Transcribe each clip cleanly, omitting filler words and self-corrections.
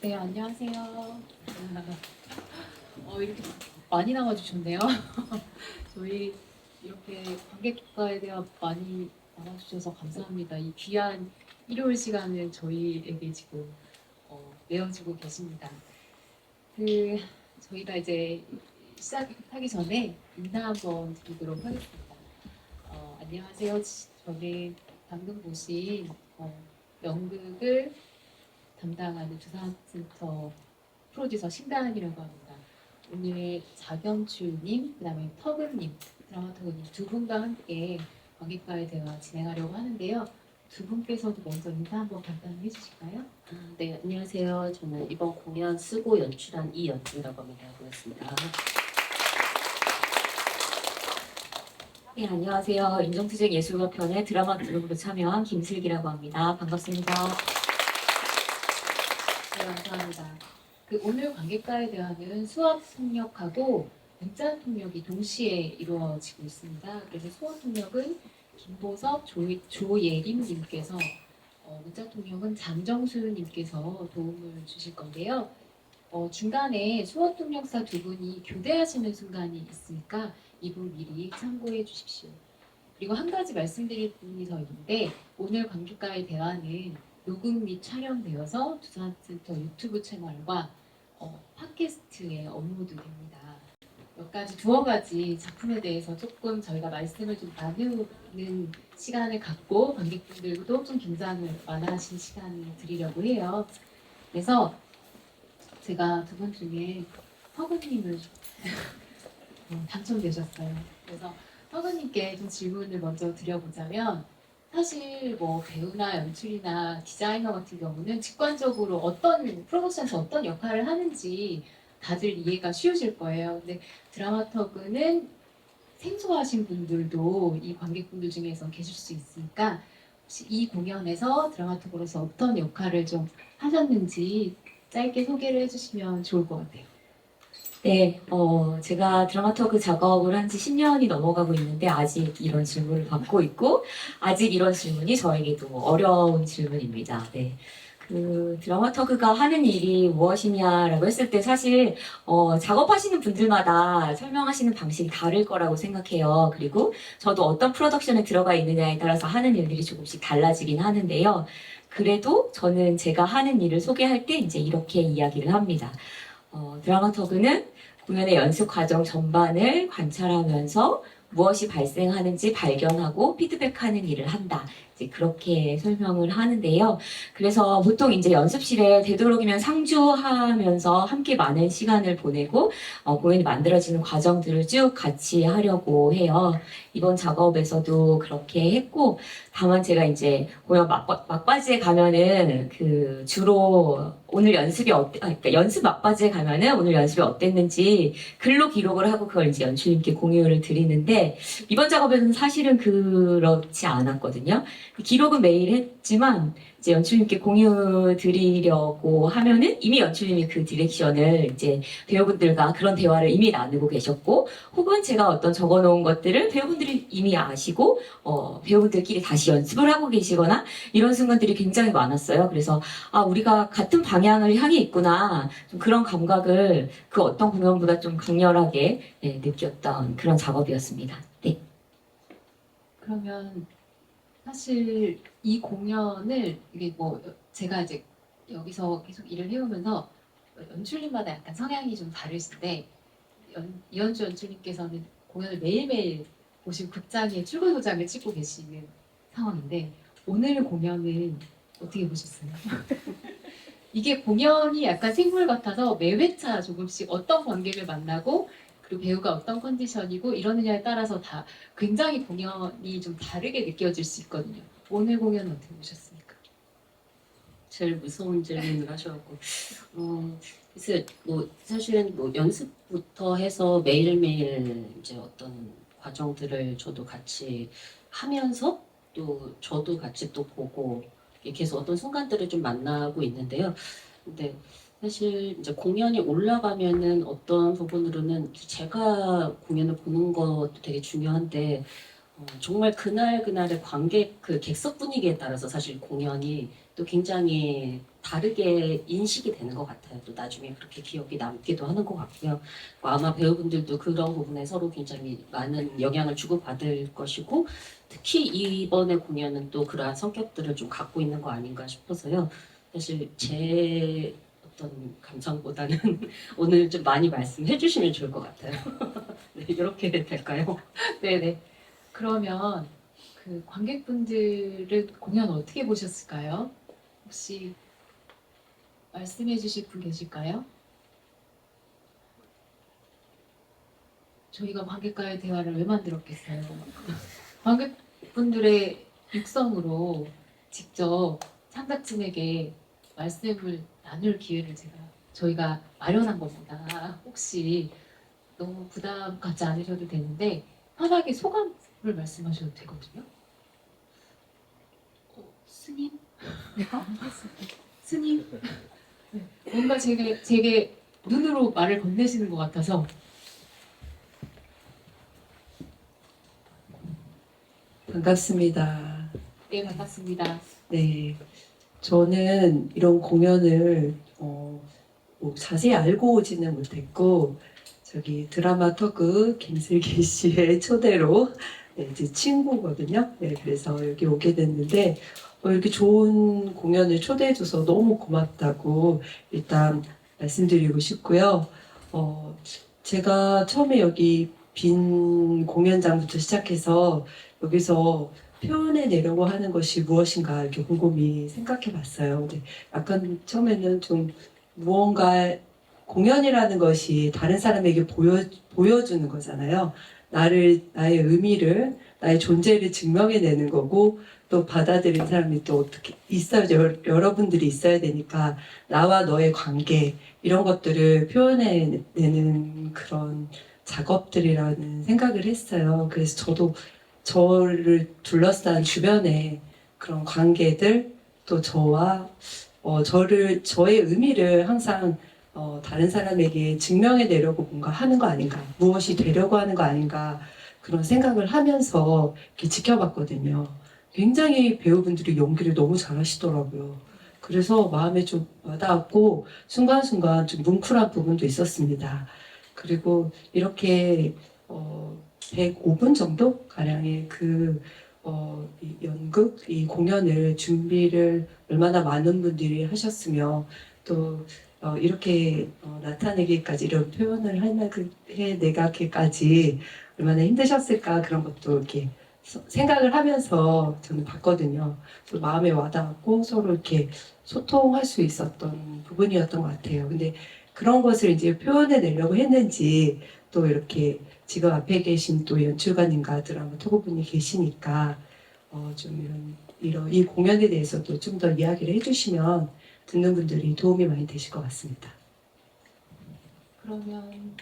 네, 안녕하세요. 이렇게 많이 나와주셨네요. 저희 이렇게 관객과에 대한 많이 나와주셔서 감사합니다. 이 귀한 일요일 시간을 저희에게 지금 내어주고 계십니다. 그 저희가 이제 시작하기 전에 인사 한번 드리도록 하겠습니다. 안녕하세요. 저는 방금 보신 연극을 담당하는 주산센터 프로듀서 신다은이라고 합니다. 오늘 자경출님, 그다음에 터근님, 드라마터근님 두 분과 함께 관객과의 대화 진행하려고 하는데요. 두 분께서도 먼저 인사 한번 간단히 해주실까요? 네, 안녕하세요. 저는 이번 공연 쓰고 연출한 이연주라고 합니다. 반갑습니다. 네, 안녕하세요. 인정투쟁예술가편의 드라마 그룹으로 참여한 김슬기라고 합니다. 반갑습니다. 네, 감사합니다. 오늘 관객과의 대화는 수업 통역하고 문자 통역이 동시에 이루어지고 있습니다. 그래서 수업 통역은 김보섭, 조예림님께서 문자 통역은 장정수님께서 도움을 주실 건데요. 중간에 수어 통역사 두 분이 교대하시는 순간이 있으니까 이 부분 미리 참고해 주십시오. 그리고 한 가지 말씀드릴 부분이 더 있는데 오늘 관객과의 대화는 녹음 및 촬영되어서 두산센터 유튜브 채널과 팟캐스트에 업로드됩니다. 두어 가지 작품에 대해서 조금 저희가 말씀을 좀 나누는 시간을 갖고 관객분들도 좀 긴장을 완화하신 시간을 드리려고 해요. 그래서 제가 두 분 중에 허근님을 당첨되셨어요. 그래서 허근님께 좀 질문을 먼저 드려보자면 사실 뭐 배우나 연출이나 디자이너 같은 경우는 직관적으로 어떤 프로모션에서 어떤 역할을 하는지 다들 이해가 쉬우실 거예요. 근데 드라마터그는 생소하신 분들도 이 관객분들 중에서 계실 수 있으니까 혹시 이 공연에서 드라마터그로서 어떤 역할을 좀 하셨는지 짧게 소개를 해주시면 좋을 것 같아요. 네, 제가 드라마터그 작업을 한 지 10년이 넘어가고 있는데 아직 이런 질문을 받고 있고 아직 이런 질문이 저에게도 어려운 질문입니다. 네. 드라마터그가 하는 일이 무엇이냐라고 했을 때 사실 작업하시는 분들마다 설명하시는 방식이 다를 거라고 생각해요. 그리고 저도 어떤 프로덕션에 들어가 있느냐에 따라서 하는 일들이 조금씩 달라지긴 하는데요. 그래도 저는 제가 하는 일을 소개할 때 이제 이렇게 이야기를 합니다. 드라마터그는 공연의 연습 과정 전반을 관찰하면서 무엇이 발생하는지 발견하고 피드백하는 일을 한다. 이제 그렇게 설명을 하는데요. 그래서 보통 이제 연습실에 되도록이면 상주하면서 함께 많은 시간을 보내고 공연이 만들어지는 과정들을 쭉 같이 하려고 해요. 이번 작업에서도 그렇게 했고, 다만 제가 이제 공연 막바지에 가면은 주로 오늘 연습이 그러니까 연습 막바지에 가면은 오늘 연습이 어땠는지 글로 기록을 하고 그걸 이제 연출님께 공유를 드리는데 이번 작업에서는 사실은 그렇지 않았거든요. 기록은 매일 했지만 이제 연출님께 공유 드리려고 하면은 이미 연출님이 그 디렉션을 이제 배우분들과 그런 대화를 이미 나누고 계셨고 혹은 제가 어떤 적어놓은 것들을 배우분들이 이미 아시고 배우분들끼리 다시 연습을 하고 계시거나 이런 순간들이 굉장히 많았어요. 그래서 우리가 같은 방향을 향해 있구나 좀 그런 감각을 그 어떤 공연보다 좀 강렬하게 느꼈던 그런 작업이었습니다. 네. 그러면 사실 이 공연을 이게 뭐 제가 이제 여기서 계속 일을 해오면서 연출님마다 약간 성향이 좀 다르신데 이현주 연출님께서는 공연을 매일매일 보시고 극장에 출근 도장을 찍고 계시는 상황인데 오늘 공연은 어떻게 보셨어요? 이게 공연이 약간 생물 같아서 매 회차 조금씩 어떤 관객을 만나고 그리고 배우가 어떤 컨디션이고 이러느냐에 따라서 다 굉장히 공연이 좀 다르게 느껴질 수 있거든요. 오늘 공연은 어떻게 보셨습니까? 제일 무서운 질문을 하셔갖고, 글쎄, 뭐, 사실은 뭐, 연습부터 해서 매일매일 이제 어떤 과정들을 저도 같이 하면서 또 저도 같이 또 보고, 이렇게 계속 어떤 순간들을 좀 만나고 있는데요. 근데 사실 이제 공연이 올라가면은 어떤 부분으로는 제가 공연을 보는 것도 되게 중요한데, 정말 그날 그날의 관객 그 객석 분위기에 따라서 사실 공연이 또 굉장히 다르게 인식이 되는 것 같아요. 또 나중에 그렇게 기억이 남기도 하는 것 같고요. 아마 배우분들도 그런 부분에 서로 굉장히 많은 영향을 주고받을 것이고 특히 이번에 공연은 또 그러한 성격들을 좀 갖고 있는 거 아닌가 싶어서요. 사실 제 어떤 감상보다는 오늘 좀 많이 말씀해 주시면 좋을 것 같아요. 네, 이렇게 될까요? 네네. 그러면 그 관객분들은 공연 어떻게 보셨을까요? 혹시 말씀해 주실 분 계실까요? 저희가 관객과의 대화를 왜 만들었겠어요? 관객분들의 육성으로 직접 창작진에게 말씀을 나눌 기회를 저희가 마련한 겁니다. 혹시 너무 부담 갖지 않으셔도 되는데 편하게 소감을 말씀하셔도 되거든요. 스님? 스님? 네. 뭔가 제게 눈으로 말을 건네시는 것 같아서 반갑습니다. 네, 반갑습니다. 네, 저는 이런 공연을 뭐 자세히 알고 오지는 못했고 저기 드라마 터그 김슬기 씨의 초대로 네, 이제 친구거든요. 네, 그래서 여기 오게 됐는데 이렇게 좋은 공연을 초대해줘서 너무 고맙다고 일단 말씀드리고 싶고요. 어, 제가 처음에 여기 빈 공연장부터 시작해서 여기서 표현해내려고 하는 것이 무엇인가 이렇게 곰곰이 생각해 봤어요. 근데 약간 처음에는 좀 무언가 공연이라는 것이 다른 사람에게 보여주는 거잖아요. 나의 의미를, 나의 존재를 증명해내는 거고, 또 받아들인 사람이 또 어떻게 있어야죠. 여러분들이 있어야 되니까, 나와 너의 관계, 이런 것들을 표현해내는 그런 작업들이라는 생각을 했어요. 그래서 저도 저를 둘러싼 주변의 그런 관계들, 또 저의 의미를 항상 다른 사람에게 증명해내려고 뭔가 하는 거 아닌가, 무엇이 되려고 하는 거 아닌가, 그런 생각을 하면서 이렇게 지켜봤거든요. 굉장히 배우분들이 연기를 너무 잘하시더라고요. 그래서 마음에 좀 와닿았고, 순간순간 좀 뭉클한 부분도 있었습니다. 그리고 이렇게, 105분 정도 가량의 이 연극, 이 공연을 준비를 얼마나 많은 분들이 하셨으며 또 이렇게 나타내기까지 이런 표현을 해내가기까지 얼마나 힘드셨을까 그런 것도 이렇게 생각을 하면서 저는 봤거든요. 또 마음에 와닿았고 서로 이렇게 소통할 수 있었던 부분이었던 것 같아요. 근데 그런 것을 이제 표현해 내려고 했는지 또 이렇게 지금 앞에 계신 또 연출가님과 드라마 토고분이 계시니까 좀 이런 이 공연에 대해서도 좀 더 이야기를 해주시면 듣는 분들이 도움이 많이 되실 것 같습니다. 그러면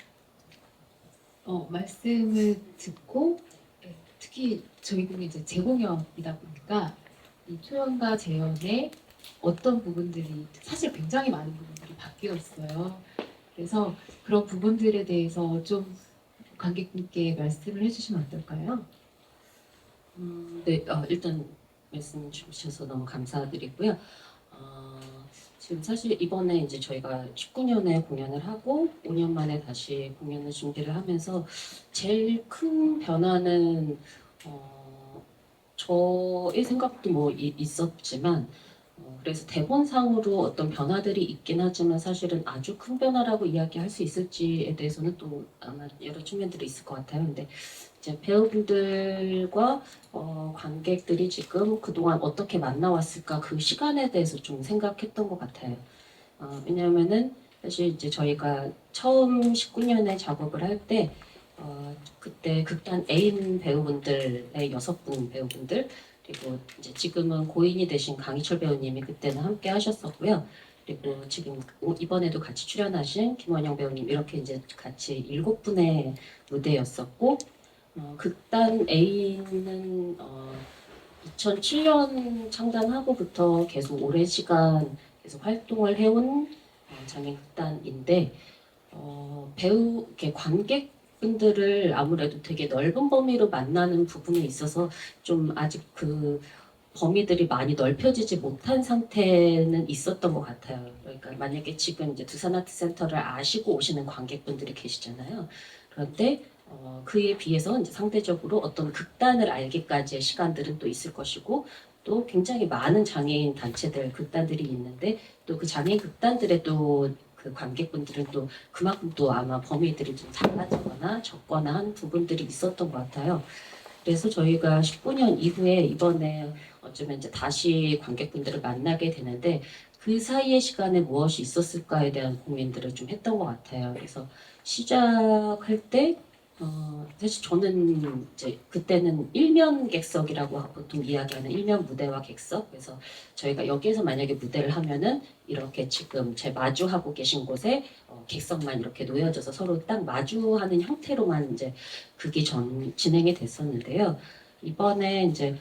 말씀을 듣고 네, 특히 저희 공이 이제 재공연이다 보니까 이 초연과 재연의 어떤 부분들이 사실 굉장히 많은 부분들이 바뀌어 있어요. 그래서 그런 부분들에 대해서 좀 관객분께 말씀을 해주시면 어떨까요? 네, 일단 말씀 주셔서 너무 감사드리고요. 지금 사실 이번에 이제 저희가 19년에 공연을 하고 5년 만에 다시 공연을 준비를 하면서 제일 큰 변화는 저의 생각도 뭐 있었지만 그래서 대본상으로 어떤 변화들이 있긴 하지만 사실은 아주 큰 변화라고 이야기할 수 있을지에 대해서는 또 아마 여러 측면들이 있을 것 같아요. 근데 이제 배우분들과 관객들이 지금 그동안 어떻게 만나왔을까 그 시간에 대해서 좀 생각했던 것 같아요. 왜냐하면은 사실 이제 저희가 처음 19년에 작업을 할 때 그때 극단 A인 배우분들의 6분 배우분들 그리고 이제 지금은 고인이 되신 강희철 배우님이 그때는 함께 하셨었고요. 그리고 지금 이번에도 같이 출연하신 김원영 배우님 이렇게 이제 같이 7분의 무대였었고 극단 A는 2007년 창단하고부터 계속 오랜 시간 계속 활동을 해온 장애극단인데 배우 이렇게 관객 관객분들을 아무래도 되게 넓은 범위로 만나는 부분에 있어서 좀 아직 그 범위들이 많이 넓혀지지 못한 상태는 있었던 것 같아요. 그러니까 만약에 지금 이제 두산아트센터를 아시고 오시는 관객분들이 계시잖아요. 그런데 그에 비해서 이제 상대적으로 어떤 극단을 알기까지의 시간들은 또 있을 것이고 또 굉장히 많은 장애인 단체들, 극단들이 있는데 또 그 장애인 극단들의 또 그 관객분들은 또 그만큼 또 아마 범위들이 좀 달라지거나 적거나 한 부분들이 있었던 것 같아요. 그래서 저희가 19년 이후에 이번에 어쩌면 이제 다시 관객분들을 만나게 되는데 그 사이의 시간에 무엇이 있었을까에 대한 고민들을 좀 했던 것 같아요. 그래서 시작할 때 사실 저는 이제 그때는 일면 객석이라고 보통 이야기하는 일면 무대와 객석. 그래서 저희가 여기에서 만약에 무대를 하면은 이렇게 지금 제 마주하고 계신 곳에 객석만 이렇게 놓여져서 서로 딱 마주하는 형태로만 이제 그게 진행이 됐었는데요. 이번에 이제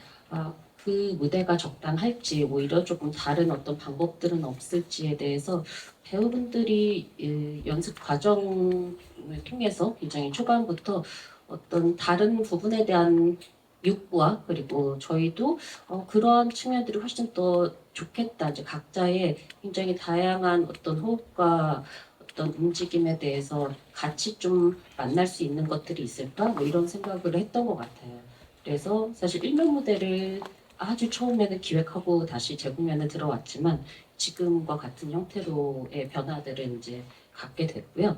그 무대가 적당할지 오히려 조금 다른 어떤 방법들은 없을지에 대해서 배우분들이 연습 과정을 통해서 굉장히 초반부터 어떤 다른 부분에 대한 욕구와 그리고 저희도 그러한 측면들이 훨씬 더 좋겠다. 이제 각자의 굉장히 다양한 어떤 호흡과 어떤 움직임에 대해서 같이 좀 만날 수 있는 것들이 있을까? 뭐 이런 생각을 했던 것 같아요. 그래서 사실 일면 무대를 아주 처음에는 기획하고 다시 재공연에 들어왔지만 지금과 같은 형태로의 변화들을 이제 갖게 됐고요.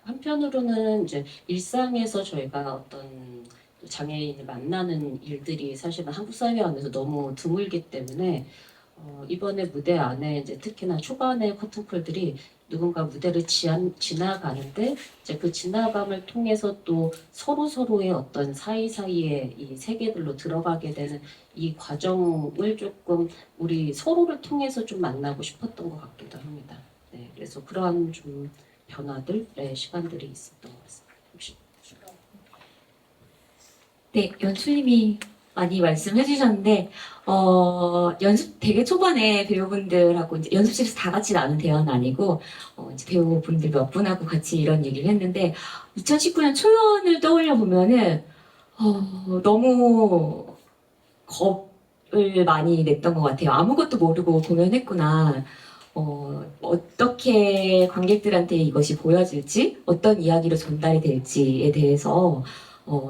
한편으로는 이제 일상에서 저희가 어떤 장애인을 만나는 일들이 사실은 한국 사회 안에서 너무 드물기 때문에 이번에 무대 안에 이제 특히나 초반에 커튼콜들이 누군가 무대를 지나가는데 이제 그 지나감을 통해서 또 서로의 어떤 사이사이의 이 세계들로 들어가게 되는 이 과정을 조금 우리 서로를 통해서 좀 만나고 싶었던 것 같기도 합니다. 네, 그래서 그러한 좀 변화들의 시간들이 있었던 것 같습니다. 혹시 네, 연출님이 많이 말씀해 주셨는데, 연습 되게 초반에 배우분들하고 이제 연습실에서 다 같이 나눈 대화는 아니고, 이제 배우분들 몇 분하고 같이 이런 얘기를 했는데, 2019년 초연을 떠올려 보면은, 너무 겁을 많이 냈던 것 같아요. 아무것도 모르고 공연했구나. 어떻게 관객들한테 이것이 보여질지, 어떤 이야기로 전달이 될지에 대해서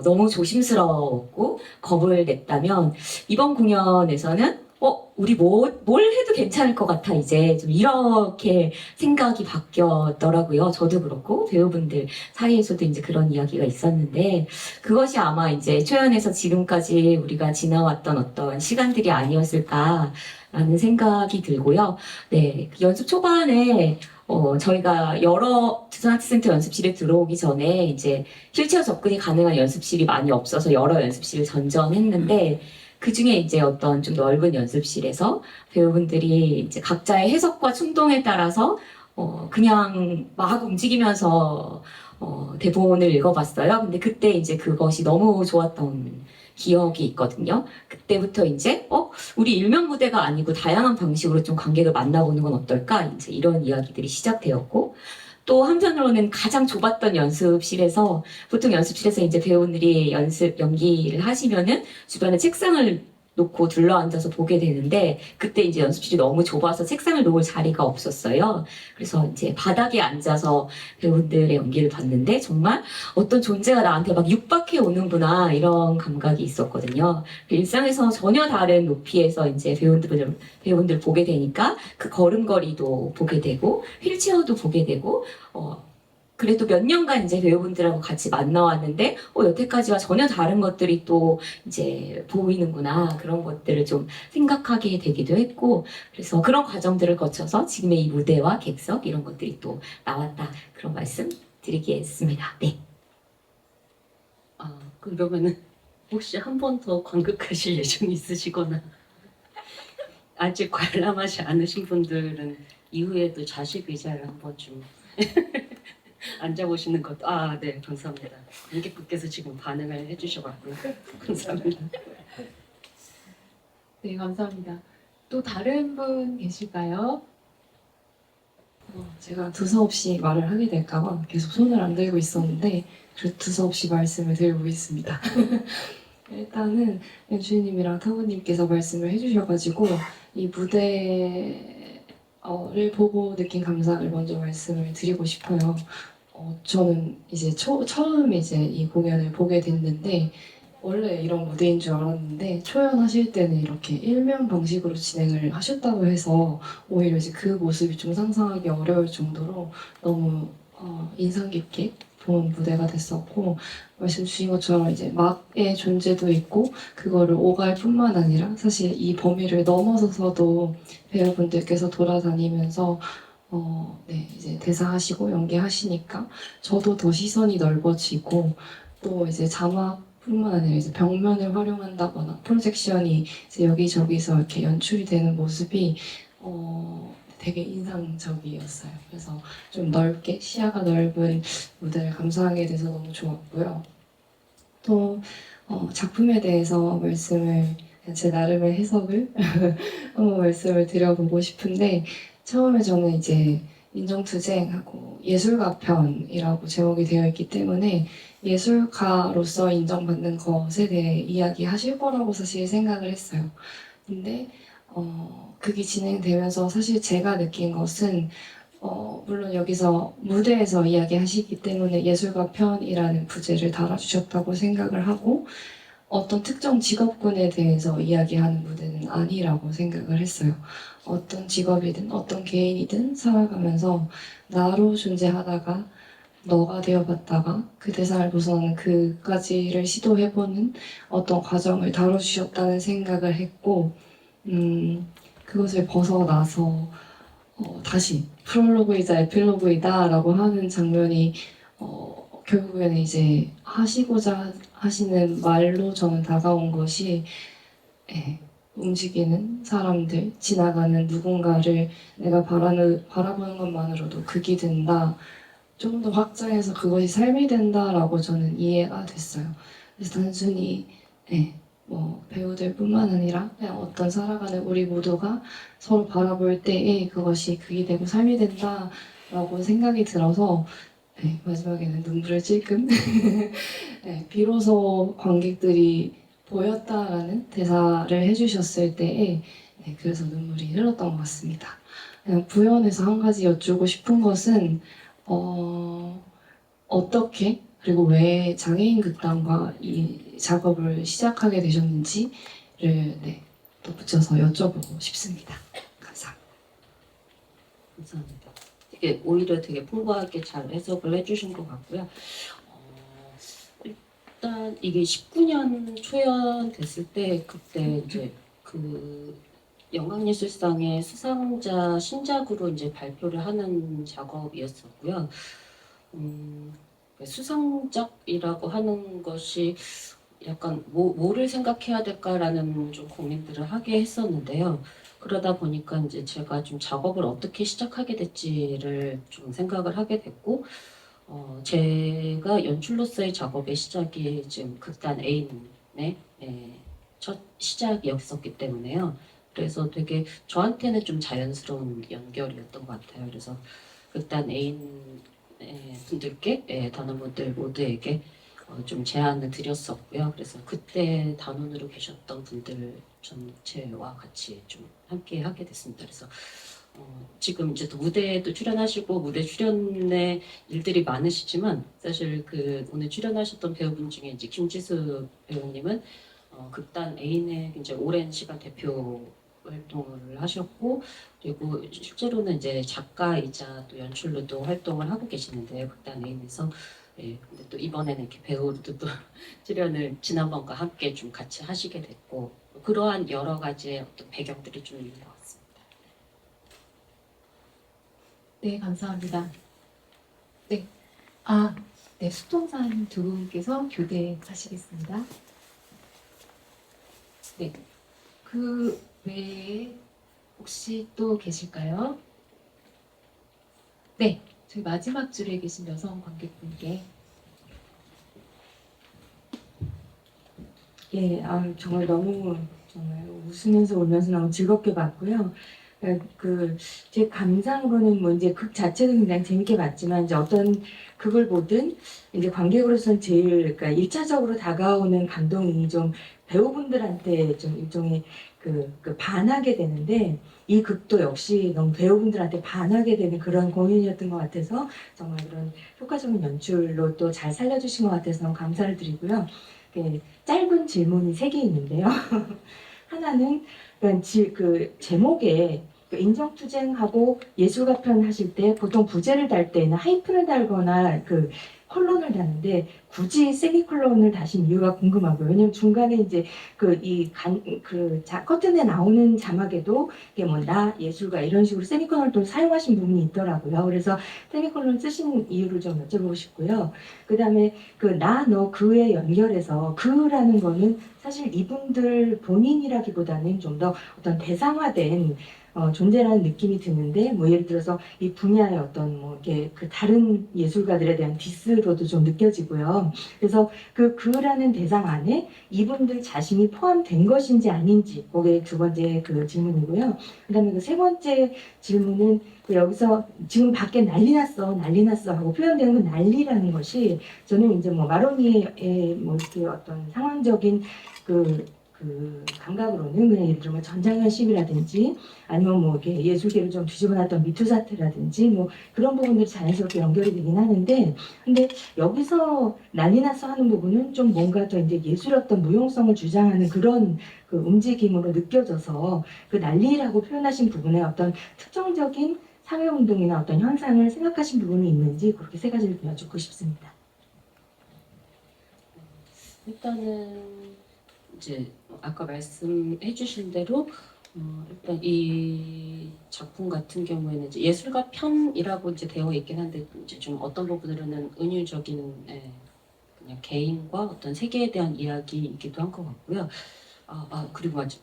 너무 조심스러웠고 겁을 냈다면 이번 공연에서는 우리 뭘 해도 괜찮을 것 같아 이제 좀 이렇게 생각이 바뀌었더라고요. 저도 그렇고 배우분들 사이에서도 이제 그런 이야기가 있었는데 그것이 아마 이제 초연에서 지금까지 우리가 지나왔던 어떤 시간들이 아니었을까라는 생각이 들고요. 네, 그 연습 초반에 저희가 여러 두산아트센터 연습실에 들어오기 전에 이제 휠체어 접근이 가능한 연습실이 많이 없어서 여러 연습실을 전전했는데 그 중에 이제 어떤 좀 넓은 연습실에서 배우분들이 이제 각자의 해석과 충동에 따라서 그냥 막 움직이면서 대본을 읽어봤어요. 근데 그때 이제 그것이 너무 좋았던 기억이 있거든요. 그때부터 이제 우리 일면 무대가 아니고 다양한 방식으로 좀 관객을 만나보는 건 어떨까? 이제 이런 이야기들이 시작되었고 또 한편으로는 가장 좁았던 연습실에서 보통 연습실에서 이제 배우들이 연기를 하시면은 주변에 책상을 놓고 둘러앉아서 보게 되는데 그때 이제 연습실이 너무 좁아서 책상을 놓을 자리가 없었어요. 그래서 이제 바닥에 앉아서 배우들의 연기를 봤는데 정말 어떤 존재가 나한테 막 육박해 오는구나 이런 감각이 있었거든요. 일상에서 전혀 다른 높이에서 이제 배우분들 보게 되니까 그 걸음걸이도 보게 되고 휠체어도 보게 되고 그래도 몇 년간 이제 배우분들하고 같이 만나왔는데, 여태까지와 전혀 다른 것들이 또 이제 보이는구나. 그런 것들을 좀 생각하게 되기도 했고, 그래서 그런 과정들을 거쳐서 지금의 이 무대와 객석, 이런 것들이 또 나왔다. 그런 말씀 드리겠습니다. 네. 그러면은 혹시 한 번 더 관극하실 예정이 있으시거나 아직 관람하지 않으신 분들은 이후에도 자식 의자를 한번 좀 앉아보시는 것도 네 감사합니다. 관객분께서 지금 반응을 해주셔가지고 감사합니다. 네, 감사합니다. 또 다른 분 계실까요? 제가 두서없이 말을 하게 될까봐 계속 손을 안 들고 있었는데 그래도 두서없이 말씀을 드리고 있습니다. 일단은 연주님이랑 타구님께서 말씀을 해주셔가지고 이 무대를 보고 느낀 감상을 먼저 말씀을 드리고 싶어요. 저는 이제 처음 이제 이 공연을 보게 됐는데 원래 이런 무대인 줄 알았는데 초연하실 때는 이렇게 일면 방식으로 진행을 하셨다고 해서 오히려 이제 그 모습이 좀 상상하기 어려울 정도로 너무 인상 깊게 본 무대가 됐었고 말씀 주신 것처럼 이제 막의 존재도 있고 그거를 오갈 뿐만 아니라 사실 이 범위를 넘어서서도 배우분들께서 돌아다니면서 네, 이제 대사하시고 연기하시니까 저도 더 시선이 넓어지고 또 이제 자막뿐만 아니라 이제 벽면을 활용한다거나 프로젝션이 이제 여기저기서 이렇게 연출이 되는 모습이 되게 인상적이었어요. 그래서 좀 넓게 시야가 넓은 무대를 감상하게 돼서 너무 좋았고요. 또 작품에 대해서 말씀을 제 나름의 해석을 한번 말씀을 드려보고 싶은데 처음에 저는 이제 인정투쟁하고 예술가편이라고 제목이 되어 있기 때문에 예술가로서 인정받는 것에 대해 이야기하실 거라고 사실 생각을 했어요. 근데 그게 진행되면서 사실 제가 느낀 것은 물론 여기서 무대에서 이야기하시기 때문에 예술가 편이라는 부제를 달아주셨다고 생각을 하고 어떤 특정 직업군에 대해서 이야기하는 무대는 아니라고 생각을 했어요. 어떤 직업이든 어떤 개인이든 살아가면서 나로 존재하다가 너가 되어봤다가 그 대상을 벗어나는 그까지를 시도해보는 어떤 과정을 다뤄주셨다는 생각을 했고 그것을 벗어나서 다시 프롤로그이자 에필로그이다라고 하는 장면이 결국에는 이제 하시고자 하시는 말로 저는 다가온 것이 예, 움직이는 사람들, 지나가는 누군가를 내가 바라보는 것만으로도 극이 된다. 좀 더 확장해서 그것이 삶이 된다라고 저는 이해가 됐어요. 그래서 단순히 뭐 배우들뿐만 아니라 그냥 어떤 살아가는 우리 모두가 서로 바라볼 때에 그것이 극이 되고 삶이 된다라고 생각이 들어서 마지막에는 눈물을 찔끔 비로소 관객들이 보였다라는 대사를 해주셨을 때에 그래서 눈물이 흘렀던 것 같습니다. 그냥 부연해서 한 가지 여쭈고 싶은 것은 어떻게 그리고 왜 장애인 극단과 이 작업을 시작하게 되셨는지를 덧붙여서 여쭤보고 싶습니다. 감사합니다. 감사합니다. 되게 오히려 되게 풍부하게 잘 해석을 해주신 것 같고요. 일단 이게 19년 초연됐을 때 그때 이제 그 영광예술상의 수상자 신작으로 이제 발표를 하는 작업이었었고요. 수상작이라고 하는 것이 약간 뭐를 생각해야 될까라는 좀 고민들을 하게 했었는데요. 그러다 보니까 이제 제가 좀 작업을 어떻게 시작하게 됐지를 좀 생각을 하게 됐고, 제가 연출로서의 작업의 시작이 지금 극단 애인의 첫 시작이었었기 때문에요. 그래서 되게 저한테는 좀 자연스러운 연결이었던 것 같아요. 그래서 극단 애인 분들께 단원분들 모두에게 좀 제안을 드렸었고요. 그래서 그때 단원으로 계셨던 분들 전체와 같이 좀 함께 하게 됐습니다. 그래서 지금 이제 또 무대에도 출연하시고 무대 출연의 일들이 많으시지만 사실 그 오늘 출연하셨던 배우분 중에 이제 김지수 배우님은 극단 애인의 굉장히 오랜 시간 대표 활동을 하셨고 그리고 실제로는 이제 작가이자 또 연출로도 활동을 하고 계시는데 극단 애인에서 근데 또 이번에는 이렇게 배우로도 또 출연을 지난번과 함께 좀 같이 하시게 됐고 그러한 여러 가지의 어떤 배경들이 좀 있는 것 같습니다. 네, 감사합니다. 네, 네, 수통사님 두 분께서 교대하시겠습니다. 네, 그 외에 혹시 또 계실까요? 네, 저희 마지막 줄에 계신 여성 관객분께. 정말 너무 정말 웃으면서 울면서 너무 즐겁게 봤고요. 제 감상으로는 뭐 이제 극 자체도 굉장히 재밌게 봤지만 이제 어떤 극을 보든 이제 관객으로서는 제일 그러니까 일차적으로 다가오는 감동이 좀 배우분들한테 좀 일종의 그 반하게 되는데 이 극도 역시 너무 배우분들한테 반하게 되는 그런 공연이었던 것 같아서 정말 그런 효과적인 연출로 또 잘 살려주신 것 같아서 너무 감사를 드리고요. 짧은 질문이 3개 있는데요. 하나는 그 제목에 그 인정투쟁하고 예술가 편 하실 때 보통 부제를 달 때는 하이픈을 달거나 그 콜론을 다는데 굳이 세미콜론을 다신 이유가 궁금하고요. 왜냐면 중간에 이제 커튼에 나오는 자막에도 이게 뭐 나 예술가 이런 식으로 세미콜론을 또 사용하신 부분이 있더라고요. 그래서 세미콜론 쓰신 이유를 좀 여쭤보고 싶고요. 그 다음에 그 나, 너, 그에 연결해서 그라는 거는 사실 이분들 본인이라기보다는 좀 더 어떤 대상화된 존재라는 느낌이 드는데 뭐 예를 들어서 이 분야의 어떤 뭐 이렇게 그 다른 예술가들에 대한 디스로도 좀 느껴지고요. 그래서 그 그라는 대상 안에 이분들 자신이 포함된 것인지 아닌지 그게 2번째 그 질문이고요. 그다음에 그 3번째 질문은 그 여기서 지금 밖에 난리 났어 하고 표현되는 건 난리라는 것이 저는 이제 뭐 마로니의 뭐 이렇게 어떤 상황적인 그 감각으로는 그냥 예를 들면 전장현 시위라든지 아니면 뭐 이렇게 예술계를 좀 뒤집어놨던 미투 사태라든지 뭐 그런 부분들이 자연스럽게 연결이 되긴 하는데 근데 여기서 난리 났어 하는 부분은 좀 뭔가 더 이제 예술의 어떤 무용성을 주장하는 그런 그 움직임으로 느껴져서 그 난리라고 표현하신 부분에 어떤 특정적인 사회운동이나 어떤 현상을 생각하신 부분이 있는지 그렇게 3가지를 여쭙고 싶습니다. 일단은 이제 아까 말씀해 주신 대로 일단 이 작품 같은 경우에는 이제 예술가 편이라고 이제 되어 있긴 한데 이제 좀 어떤 부분으로는 은유적인 그냥 개인과 어떤 세계에 대한 이야기이기도 한 것 같고요. 그리고 아직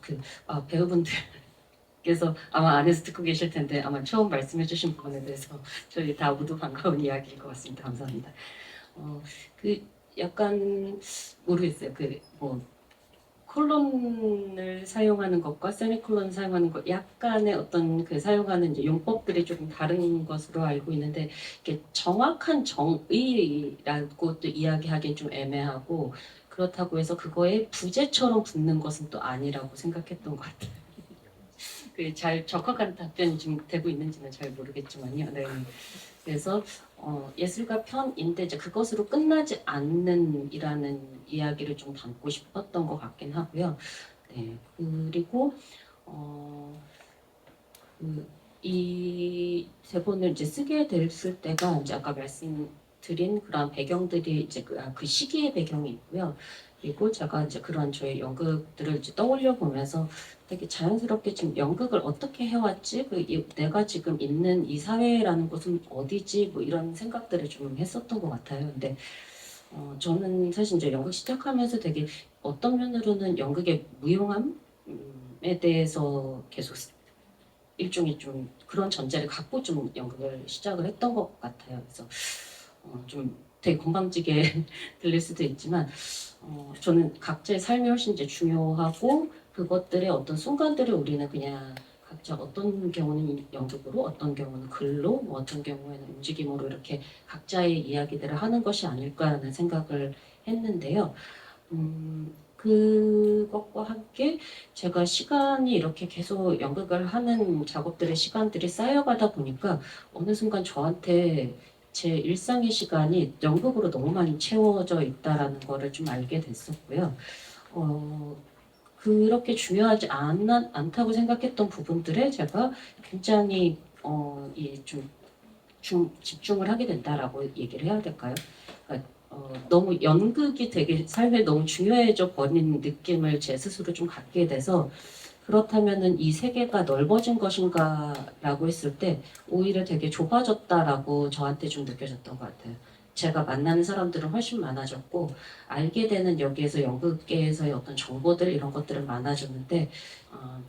배우분들께서 아마 안에서 듣고 계실 텐데 아마 처음 말씀해 주신 부분에 대해서 저희 다 모두 반가운 이야기일 것 같습니다. 감사합니다. 그 약간 모르겠어요. 콜론을 사용하는 것과 세미콜론을 사용하는 것 약간의 어떤 그 사용하는 이제 용법들이 조금 다른 것으로 알고 있는데 이게 정확한 정의라고 또 이야기하기엔 좀 애매하고 그렇다고 해서 그거에 부제처럼 붙는 것은 또 아니라고 생각했던 것 같아요. 잘 적합한 답변이 좀 되고 있는지는 잘 모르겠지만요. 네. 그래서 예술가 편인데 이제 그것으로 끝나지 않는이라는 이야기를 좀 담고 싶었던 것 같긴 하고요. 네. 그리고 이 대본을 이제 쓰게 됐을 때가 이제 아까 말씀드린 그런 배경들이 이제 그 시기의 배경이 있고요. 그리고 제가 이제 그런 저의 연극들을 이제 떠올려 보면서 되게 자연스럽게 지금 연극을 어떻게 해왔지? 내가 지금 있는 이 사회라는 곳은 어디지? 뭐 이런 생각들을 좀 했었던 것 같아요. 근데 저는 사실 이제 연극 시작하면서 되게 어떤 면으로는 연극의 무용함에 대해서 계속 일종의 좀 그런 전제를 갖고 좀 연극을 시작을 했던 것 같아요. 그래서 좀 되게 건방지게 들릴 수도 있지만 저는 각자의 삶이 훨씬 이제 중요하고 그것들의 어떤 순간들을 우리는 그냥 각자 어떤 경우는 연극으로 어떤 경우는 글로 뭐 어떤 경우에는 움직임으로 이렇게 각자의 이야기들을 하는 것이 아닐까라는 생각을 했는데요. 그것과 함께 제가 시간이 이렇게 계속 연극을 하는 작업들의 시간들이 쌓여가다 보니까 어느 순간 저한테 제 일상의 시간이 연극으로 너무 많이 채워져 있다라는 거를 좀 알게 됐었고요. 그렇게 중요하지 않다고 생각했던 부분들에 제가 굉장히 집중을 하게 된다라고 얘기를 해야 될까요? 그러니까 너무 연극이 되게 삶에 너무 중요해져 버린 느낌을 제 스스로 좀 갖게 돼서 그렇다면은 이 세계가 넓어진 것인가라고 했을 때 오히려 되게 좁아졌다라고 저한테 좀 느껴졌던 것 같아요. 제가 만나는 사람들은 훨씬 많아졌고 알게 되는 여기에서 연극계에서의 어떤 정보들 이런 것들은 많아졌는데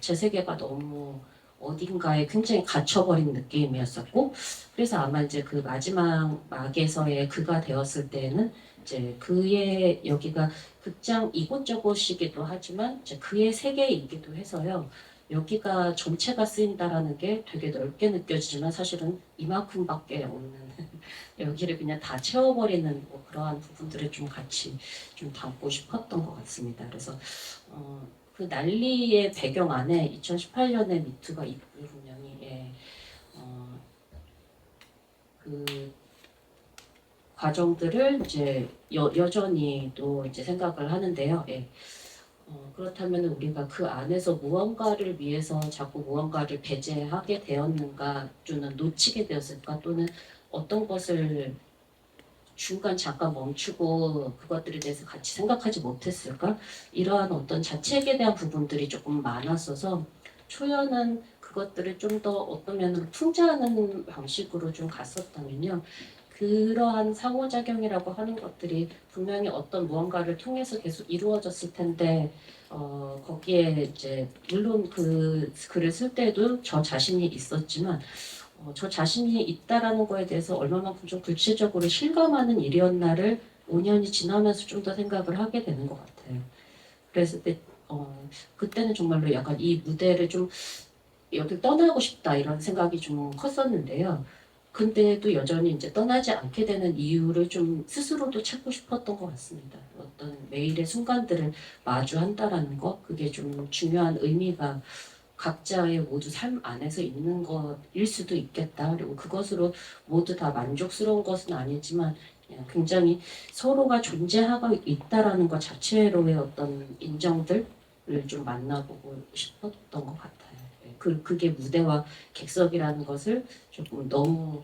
제 세계가 너무 어딘가에 굉장히 갇혀버린 느낌이었었고 그래서 아마 이제 그 마지막 막에서의 그가 되었을 때에는 이제 그의 여기가 극장 이곳저곳이기도 하지만 이제 그의 세계이기도 해서요. 여기가 전체가 쓰인다라는 게 되게 넓게 느껴지지만 사실은 이만큼밖에 없는 여기를 그냥 다 채워버리는 뭐 그러한 부분들을 좀 같이 좀 담고 싶었던 것 같습니다. 그래서 그 난리의 배경 안에 2018년에 미투가 있고요, 분명히. 예. 그 과정들을 이제 여전히 또 이제 생각을 하는데요. 예. 그렇다면 우리가 그 안에서 무언가를 위해서 자꾸 무언가를 배제하게 되었는가, 또는 놓치게 되었을까, 또는 어떤 것을 중간 잠깐 멈추고 그것들에 대해서 같이 생각하지 못했을까? 이러한 어떤 자책에 대한 부분들이 조금 많았어서 초연은 그것들을 좀 더 어떤 면으로 풍자하는 방식으로 좀 갔었다면요. 그러한 상호작용이라고 하는 것들이 분명히 어떤 무언가를 통해서 계속 이루어졌을 텐데 거기에 이제 물론 그 글을 쓸 때도 저 자신이 있었지만 저 자신이 있다라는 거에 대해서 얼마만큼 좀 구체적으로 실감하는 일이었나를 5년이 지나면서 좀 더 생각을 하게 되는 것 같아요. 그래서 그때는 정말로 약간 이 무대를 좀 여기 떠나고 싶다 이런 생각이 좀 컸었는데요. 근데도 여전히 이제 떠나지 않게 되는 이유를 좀 스스로도 찾고 싶었던 것 같습니다. 어떤 매일의 순간들을 마주한다라는 것, 그게 좀 중요한 의미가 각자의 모두 삶 안에서 있는 것일 수도 있겠다. 그리고 그것으로 모두 다 만족스러운 것은 아니지만 그냥 굉장히 서로가 존재하고 있다라는 것 자체로의 어떤 인정들을 좀 만나보고 싶었던 것 같아요. 그게 무대와 객석이라는 것을 조금 너무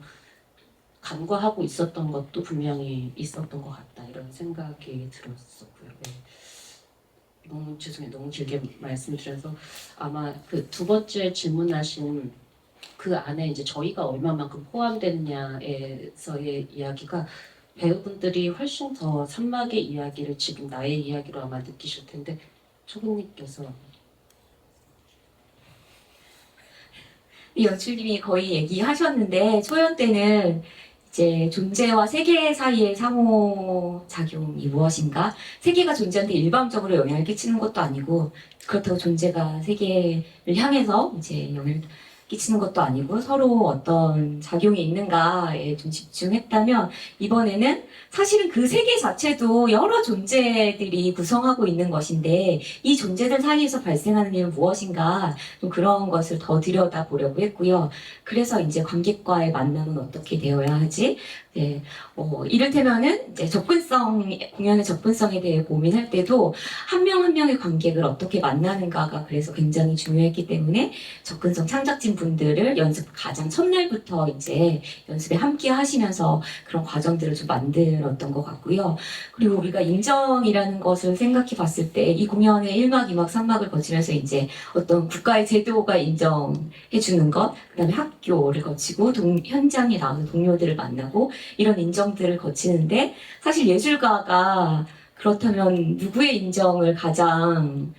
간과하고 있었던 것도 분명히 있었던 것 같다 이런 생각이 들었었고요. 네. 너무 죄송해요. 너무 길게 말씀드려서 아마 그 두 번째 질문하신 그 안에 이제 저희가 얼마만큼 포함되느냐에서의 이야기가 배우분들이 훨씬 더 산막의 이야기를 지금 나의 이야기로 아마 느끼실 텐데 초근님께서 연출님이 거의 얘기하셨는데 초연 때는 이제 존재와 세계 사이의 상호작용이 무엇인가? 세계가 존재한테 일방적으로 영향을 끼치는 것도 아니고 그렇다고 존재가 세계를 향해서 이제 영향을 끼치는 것도 아니고 서로 어떤 작용이 있는가에 좀 집중했다면 이번에는 사실은 그 세계 자체도 여러 존재들이 구성하고 있는 것인데 이 존재들 사이에서 발생하는 일은 무엇인가 좀 그런 것을 더 들여다보려고 했고요. 그래서 이제 관객과의 만남은 어떻게 되어야 하지? 네, 이를테면은 이제 공연의 접근성에 대해 고민할 때도 한 명 한 명의 관객을 어떻게 만나는가가 그래서 굉장히 중요했기 때문에 접근성 창작진 분들을 연습 가장 첫날부터 이제 연습에 함께 하시면서 그런 과정들을 좀 만들었던 것 같고요. 그리고 우리가 인정이라는 것을 생각해 봤을 때 이 공연의 1막, 2막, 3막을 거치면서 이제 어떤 국가의 제도가 인정해 주는 것, 그 다음에 학교를 거치고 현장에 나와서 동료들을 만나고 이런 인정들을 거치는데 사실 예술가가 그렇다면 누구의 인정을 가장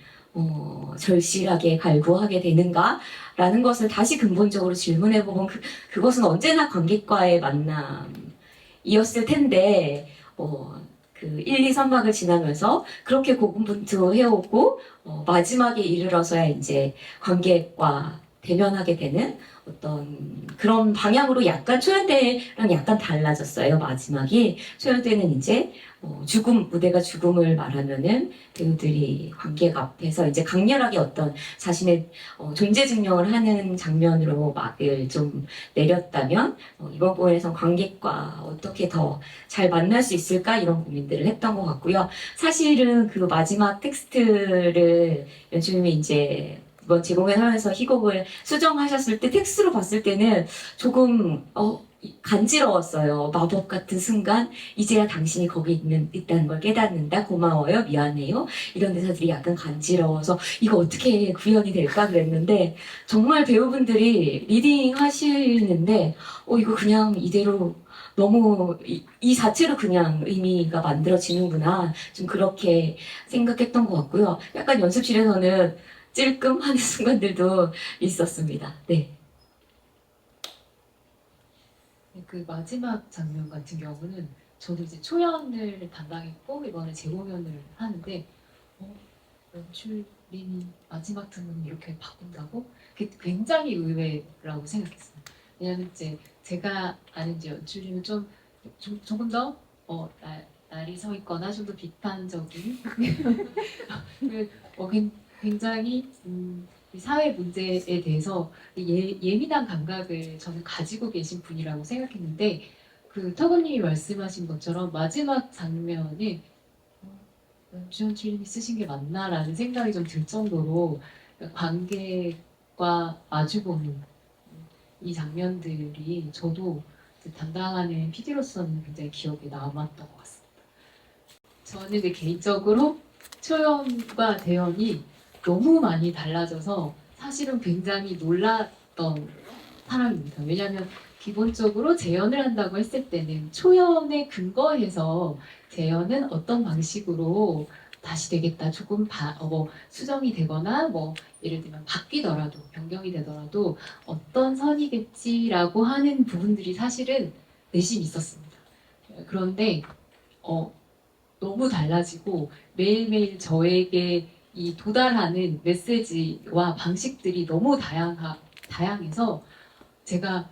절실하게 갈구하게 되는가라는 것을 다시 근본적으로 질문해보면 그것은 언제나 관객과의 만남이었을 텐데 그 1, 2, 3막을 지나면서 그렇게 고군분투해오고 마지막에 이르러서야 이제 관객과 대면하게 되는 어떤 그런 방향으로 약간 초연 때랑 약간 달라졌어요. 마지막이 초연 때는 이제 무대가 죽음을 말하면은 배우들이 관객 앞에서 이제 강렬하게 어떤 자신의 존재 증명을 하는 장면으로 막을 좀 내렸다면 이번 공연에서 관객과 어떻게 더 잘 만날 수 있을까 이런 고민들을 했던 것 같고요. 사실은 그 마지막 텍스트를 연출님이 이제 이번 재공연하면서 희곡을 수정하셨을 때 텍스트로 봤을 때는 조금 간지러웠어요. 마법 같은 순간 이제야 당신이 거기 있다는 걸 깨닫는다. 고마워요. 미안해요. 이런 대사들이 약간 간지러워서 이거 어떻게 구현이 될까 그랬는데 정말 배우분들이 리딩 하시는데 이거 그냥 이대로 너무 이 자체로 그냥 의미가 만들어지는구나. 좀 그렇게 생각했던 것 같고요. 약간 연습실에서는 찔끔하는 순간들도 있었습니다. 네. 그 마지막 장면 같은 경우는 저도 이제 초연을 담당했고 이번에 재공연을 하는데 연출님이 우리는 마지막 등은 이렇게 바꾼다고? 그게 굉장히 의외라고 생각했어요. 왜냐면 이제 제가 아는 이제 연출님은 조금 더 날이 서 있거나 좀 더 비판적인 굉장히 이 사회 문제에 대해서 예민한 감각을 저는 가지고 계신 분이라고 생각했는데 그 터건님이 말씀하신 것처럼 마지막 장면이 연출님이 쓰신 게 맞나라는 생각이 좀 들 정도로 관객과 마주보는 이 장면들이 저도 그 담당하는 PD로서는 굉장히 기억에 남았던 것 같습니다. 저는 근데 개인적으로 초연과 대연이 너무 많이 달라져서 사실은 굉장히 놀랐던 사람입니다. 왜냐하면 기본적으로 재연을 한다고 했을 때는 초연에 근거해서 재연은 어떤 방식으로 다시 되겠다 조금 수정이 되거나 뭐 예를 들면 바뀌더라도 변경이 되더라도 어떤 선이겠지라고 하는 부분들이 사실은 내심 있었습니다. 그런데 너무 달라지고 매일매일 저에게 이 도달하는 메시지와 방식들이 너무 다양해서 제가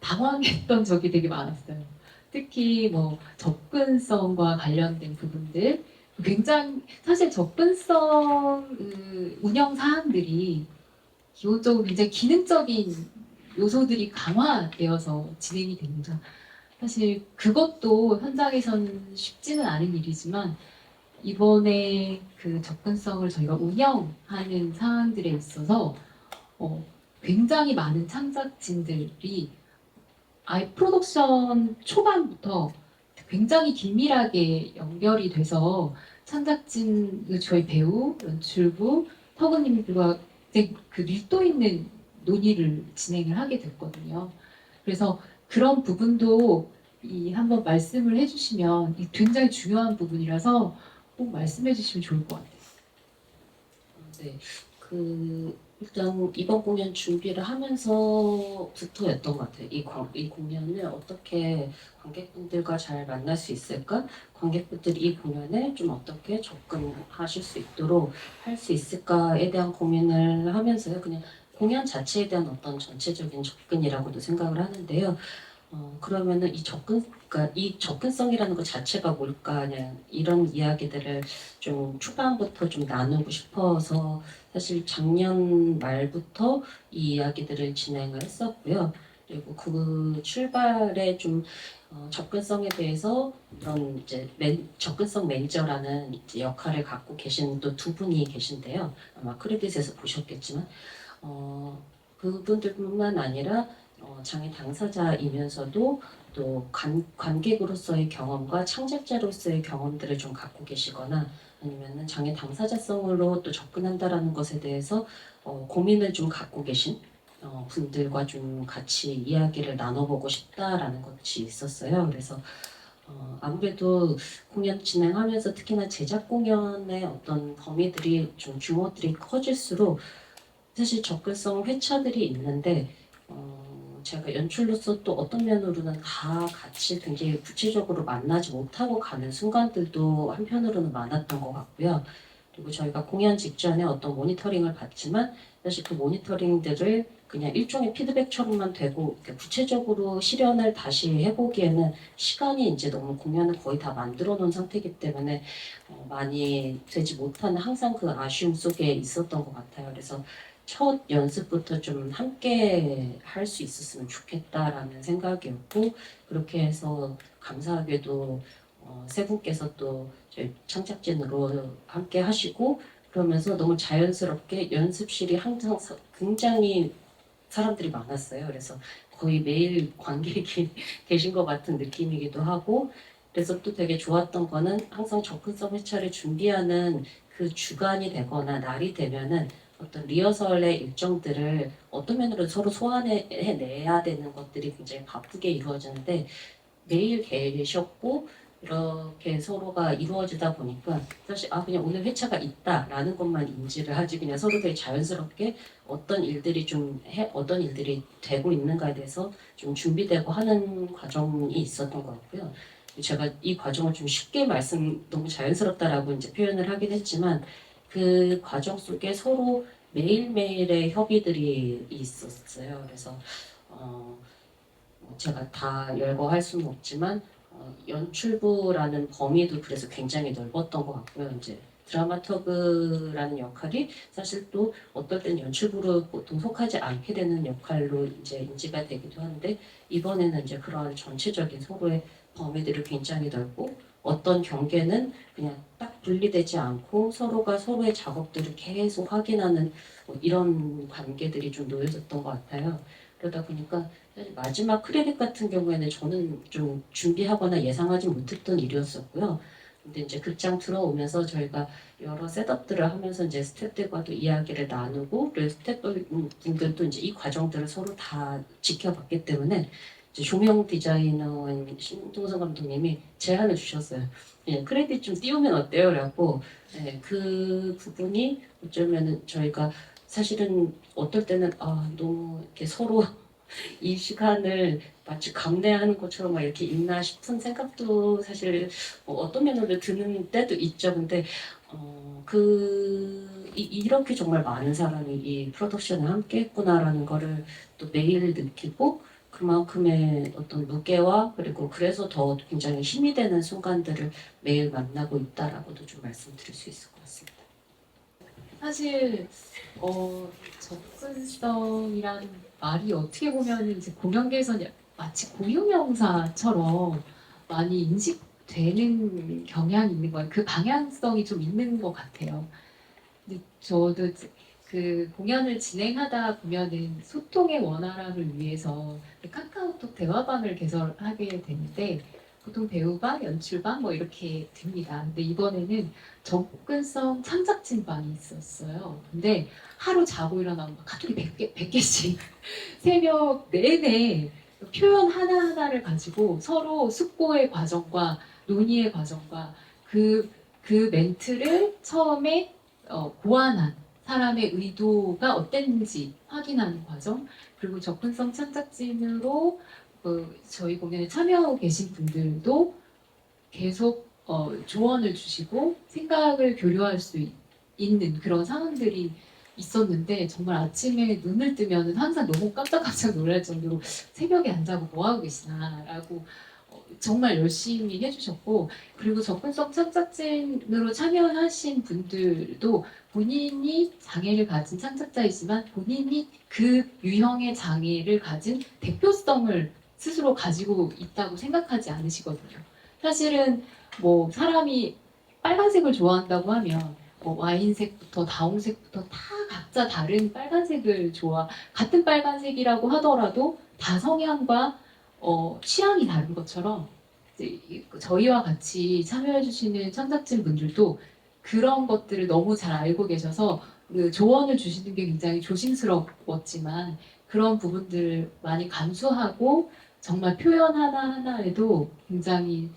당황했던 적이 되게 많았어요. 특히 뭐 접근성과 관련된 부분들 굉장히 사실 접근성 운영 사항들이 기본적으로 굉장히 기능적인 요소들이 강화되어서 진행이 됩니다. 사실 그것도 현장에서는 쉽지는 않은 일이지만 이번에 그 접근성을 저희가 운영하는 상황들에 있어서 굉장히 많은 창작진들이 아예 프로덕션 초반부터 굉장히 긴밀하게 연결이 돼서 창작진, 저희 배우, 연출부, 터그님들과 그 밀도 있는 논의를 진행을 하게 됐거든요. 그래서 그런 부분도 한번 말씀을 해주시면 굉장히 중요한 부분이라서 꼭 말씀해 주시면 좋을 것 같아요. 네, 일단 이번 공연 준비를 하면서부터였던 것 같아요. 이 공연을 어떻게 관객분들과 잘 만날 수 있을까? 관객분들이 이 공연에 좀 어떻게 접근하실 수 있도록 할 수 있을까에 대한 고민을 하면서요. 그냥 공연 자체에 대한 어떤 전체적인 접근이라고도 생각을 하는데요. 그러면은 그러니까 이 접근성이라는 것 자체가 뭘까, 그냥 이런 이야기들을 좀 초반부터 좀 나누고 싶어서 사실 작년 말부터 이 이야기들을 진행을 했었고요. 그리고 그 출발에 좀 접근성에 대해서 이런 이제 접근성 매니저라는 이제 역할을 갖고 계신 또 두 분이 계신데요. 아마 크레딧에서 보셨겠지만 그분들뿐만 아니라 장애 당사자이면서도 또 관객으로서의 경험과 창작자로서의 경험들을 좀 갖고 계시거나 아니면은 장애 당사자성으로 또 접근한다라는 것에 대해서 고민을 좀 갖고 계신 분들과 좀 같이 이야기를 나눠보고 싶다라는 것이 있었어요. 그래서 아무래도 공연 진행하면서 특히나 제작 공연의 어떤 범위들이 좀 규모들이 커질수록 사실 접근성 회차들이 있는데 제가 연출로서 또 어떤 면으로는 다 같이 굉장히 구체적으로 만나지 못하고 가는 순간들도 한편으로는 많았던 것 같고요. 그리고 저희가 공연 직전에 어떤 모니터링을 받지만 사실 그 모니터링들을 그냥 일종의 피드백처럼만 되고 이렇게 구체적으로 실현을 다시 해보기에는 시간이 이제 너무 공연을 거의 다 만들어 놓은 상태이기 때문에 많이 되지 못하는 항상 그 아쉬움 속에 있었던 것 같아요. 그래서 첫 연습부터 좀 함께 할 수 있었으면 좋겠다라는 생각이었고 그렇게 해서 감사하게도 세 분께서 또 저희 창작진으로 함께 하시고 그러면서 너무 자연스럽게 연습실이 항상 굉장히 사람들이 많았어요. 그래서 거의 매일 관객이 계신 것 같은 느낌이기도 하고 그래서 또 되게 좋았던 거는 항상 접근성 회차를 준비하는 그 주간이 되거나 날이 되면은 어떤 리허설의 일정들을 어떤 면으로 서로 소화해내야 되는 것들이 굉장히 바쁘게 이루어지는데 매일 계셨고 이렇게 서로가 이루어지다 보니까 사실 그냥 오늘 회차가 있다라는 것만 인지를 하지 그냥 서로 되게 자연스럽게 어떤 일들이 되고 있는가에 대해서 좀 준비되고 하는 과정이 있었던 것 같고요. 제가 이 과정을 좀 쉽게 너무 자연스럽다라고 이제 표현을 하긴 했지만 그 과정 속에 서로 매일매일의 협의들이 있었어요. 그래서 제가 다 열거할 수는 없지만 연출부라는 범위도 그래서 굉장히 넓었던 것 같고요. 이제 드라마터그라는 역할이 사실 또 어떨 땐 연출부로 보통 속하지 않게 되는 역할로 이제 인지가 되기도 하는데 이번에는 이제 그런 전체적인 서로의 범위들이 굉장히 넓고 어떤 경계는 그냥 딱 분리되지 않고 서로가 서로의 작업들을 계속 확인하는 뭐 이런 관계들이 좀 놓여졌던 것 같아요. 그러다 보니까 사실 마지막 크레딧 같은 경우에는 저는 좀 준비하거나 예상하지 못했던 일이었었고요. 근데 이제 극장 들어오면서 저희가 여러 셋업들을 하면서 이제 스태프들과도 이야기를 나누고 그리고 스태프분들도 이제 이 과정들을 서로 다 지켜봤기 때문에 이제 조명 디자이너인 신동선 감독님이 제안을 주셨어요. 예, 크레딧 좀 띄우면 어때요? 그래갖고 예, 그 부분이 어쩌면은 저희가 사실은 어떨 때는 너무 이렇게 서로 이 시간을 마치 감내하는 것처럼 막 이렇게 있나 싶은 생각도 사실 어떤 면으로 드는 때도 있죠. 근데 이렇게 정말 많은 사람이 이 프로덕션에 함께 했구나라는 거를 또 매일 느끼고 그만큼의 어떤 무게와 그리고 그래서 더 굉장히 힘이 되는 순간들을 매일 만나고 있다라고도 좀 말씀드릴 수 있을 것 같습니다. 사실 접근성이란 말이 어떻게 보면 이제 공연계에서는 마치 고유명사처럼 많이 인식되는 경향이 있는 거예요. 그 방향성이 좀 있는 것 같아요. 근데 저도 이제 그 공연을 진행하다 보면은 소통의 원활함을 위해서 카카오톡 대화방을 개설하게 되는데 보통 배우방, 연출방 뭐 이렇게 됩니다. 근데 이번에는 접근성 창작진방이 있었어요. 근데 하루 자고 일어나면 막 카톡이 100개씩 새벽 내내 표현 하나하나를 가지고 서로 숙고의 과정과 논의의 과정과 그 멘트를 처음에 고안한 사람의 의도가 어땠는지 확인하는 과정, 그리고 접근성 창작진으로 저희 공연에 참여하고 계신 분들도 계속 조언을 주시고 생각을 교류할 수 있는 그런 상황들이 있었는데 정말 아침에 눈을 뜨면 항상 너무 깜짝깜짝 놀랄 정도로 새벽에 안 자고 뭐 하고 계시나라고 정말 열심히 해주셨고, 그리고 접근성 창작진으로 참여하신 분들도 본인이 장애를 가진 창작자이지만 본인이 그 유형의 장애를 가진 대표성을 스스로 가지고 있다고 생각하지 않으시거든요. 사실은 뭐 사람이 빨간색을 좋아한다고 하면 뭐 와인색부터 다홍색부터 다 각자 다른 빨간색을 같은 빨간색이라고 하더라도 다 성향과 취향이 다른 것처럼 이제 저희와 같이 참여해주시는 창작진 분들도 그런 것들을 너무 잘 알고 계셔서 그 조언을 주시는 게 굉장히 조심스러웠지만 그런 부분들을 많이 감수하고 정말 표현 하나하나에도 굉장히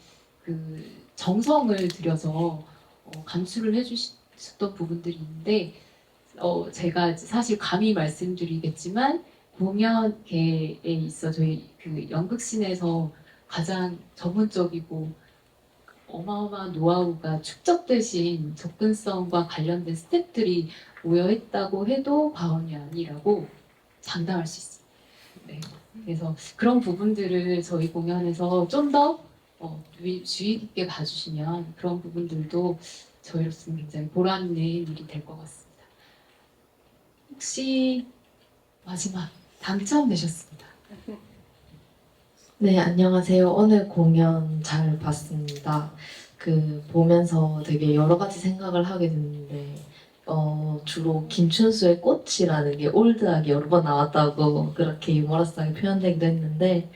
그 정성을 들여서 감수를 해주셨던 부분들이 있는데 제가 사실 감히 말씀드리겠지만 공연계에 있어 저희 그 연극씬에서 가장 전문적이고 어마어마한 노하우가 축적되신 접근성과 관련된 스태프들이 모여있다고 해도 과언이 아니라고 장담할 수 있습니다. 네. 그래서 그런 부분들을 저희 공연에서 좀 더 주의 깊게 봐주시면 그런 부분들도 저희로서는 굉장히 보람있는 일이 될 것 같습니다. 혹시 마지막 당첨되셨습니다. 네, 안녕하세요. 오늘 공연 잘 봤습니다. 보면서 되게 여러 가지 생각을 하게 됐는데, 주로 김춘수의 꽃이라는 게 올드하게 여러 번 나왔다고 그렇게 유머러스하게 표현되기도 했는데,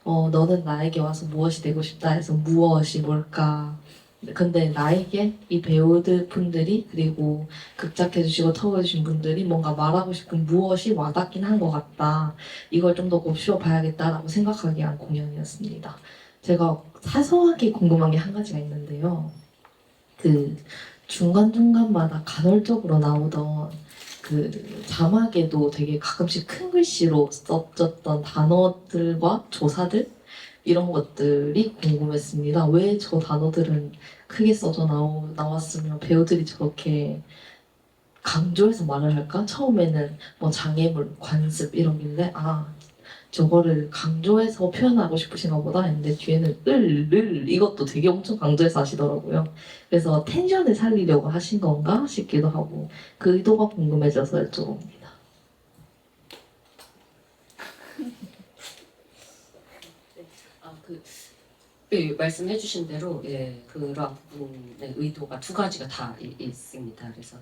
너는 나에게 와서 무엇이 되고 싶다 해서 무엇이 뭘까? 근데 나에게 이 배우들 분들이 그리고 극작해주시고 터워주신 분들이 뭔가 말하고 싶은 무엇이 와닿긴 한 것 같다. 이걸 좀 더 곱씹어봐야겠다라고 생각하게 한 공연이었습니다. 제가 사소하게 궁금한 게 한 가지가 있는데요. 중간중간마다 간헐적으로 나오던 자막에도 되게 가끔씩 큰 글씨로 써졌던 단어들과 조사들 이런 것들이 궁금했습니다. 왜 저 단어들은 크게 써져 나왔으면 배우들이 저렇게 강조해서 말을 할까? 처음에는 뭐 장애물, 관습 이런 게인데 저거를 강조해서 표현하고 싶으신가 보다 했는데 뒤에는 이것도 되게 엄청 강조해서 하시더라고요. 그래서 텐션을 살리려고 하신 건가 싶기도 하고 그 의도가 궁금해져서 여쭤봅니다. 말씀해주신 대로 그런 부분의 의도가 두 가지가 다 있습니다. 그래서